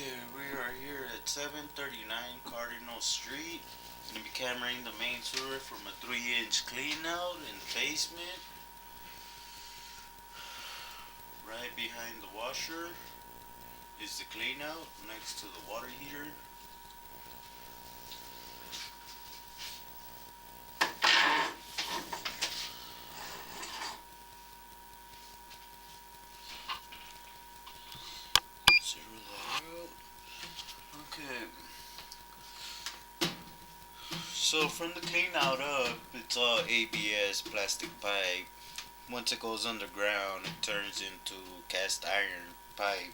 Okay, we are here at 739 Cardinal Street. Gonna be cameraing the main sewer from a 3-inch clean out in the basement. Right behind the washer is the clean out next to the water heater. Zero that out. Okay. So from the clean out up, it's all ABS plastic pipe. Once it goes underground, it turns into cast iron pipe.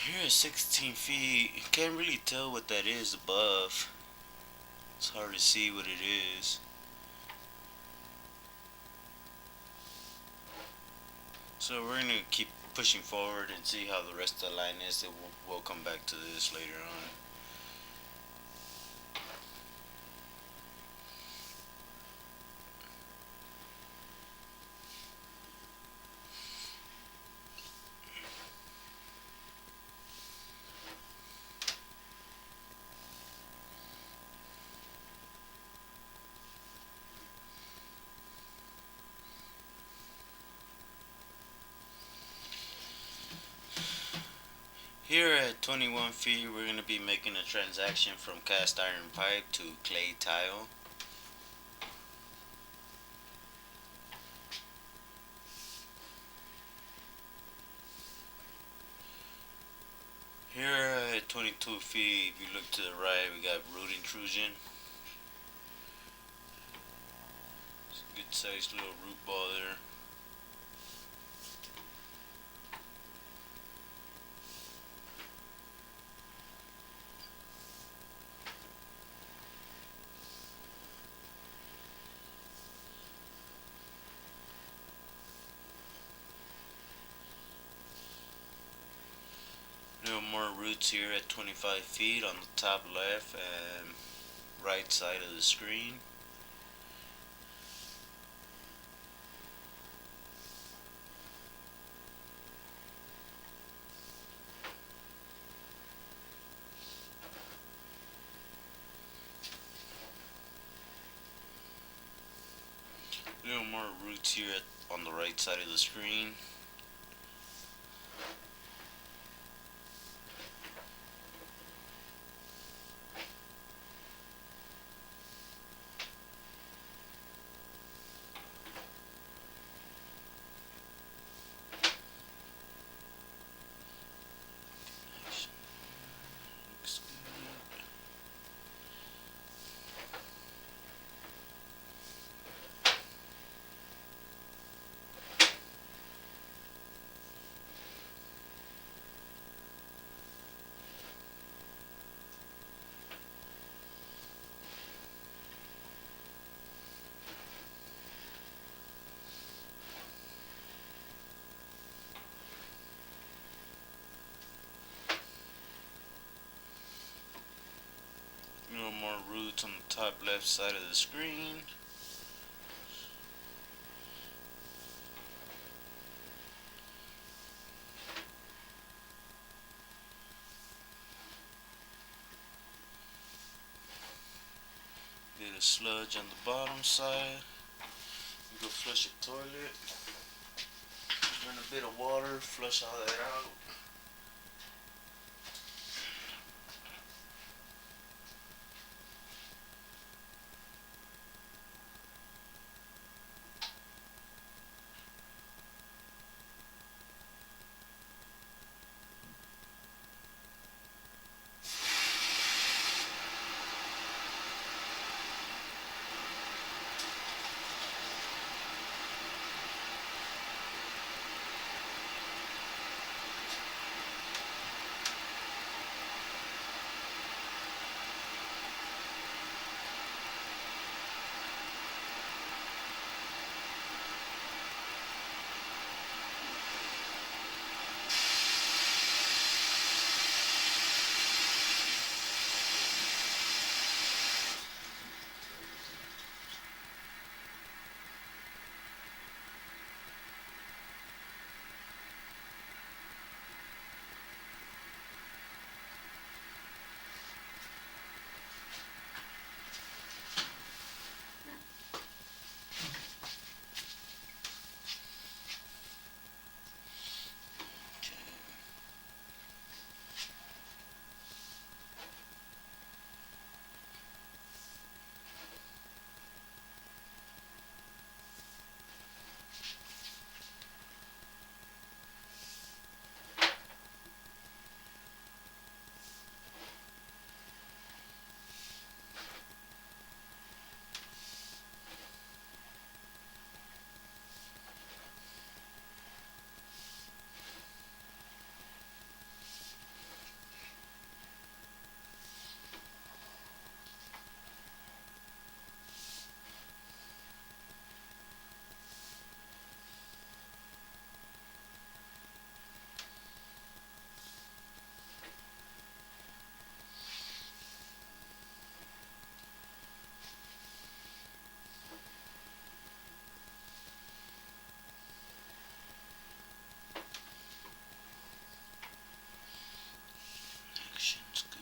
Here at 16 feet, you can't really tell what that is above. It's hard to see what it is. So we're gonna keep pushing forward and see how the rest of the line is. And we'll come back to this later on. Here at 21 feet, we're gonna be making a transaction from cast iron pipe to clay tile. Here at 22 feet, if you look to the right, we got root intrusion. It's a good sized little root ball there. Little more roots here at 25 feet on the top left and right side of the screen. more roots here on the right side of the screen. Looks good. A little more roots on the top left side of the screen. Bit of sludge on the bottom side. Go flush the toilet. Run a bit of water, flush all that out. Action's good.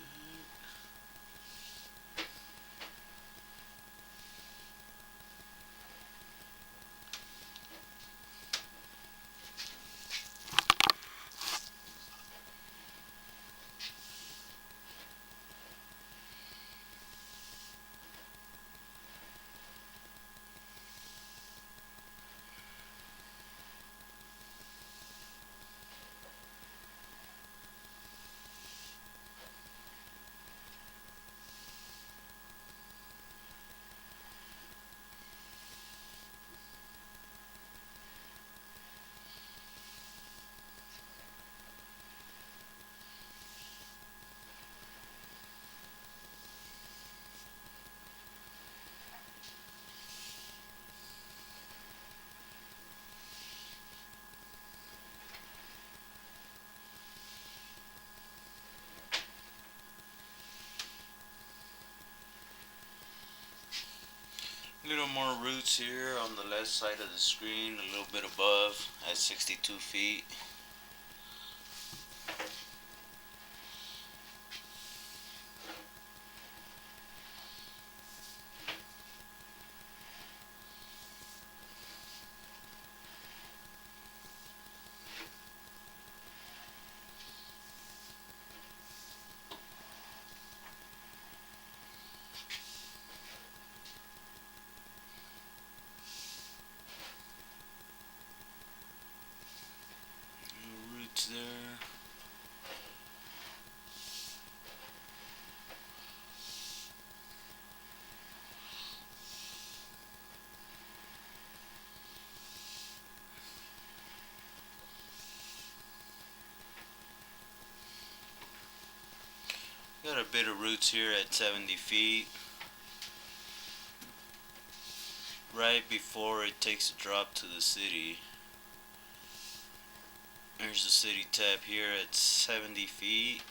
A little more roots here on the left side of the screen, a little bit above at 62 feet. Got a bit of roots here at 70 feet. Right before it takes a drop to the city. There's the city tap here at 70 feet.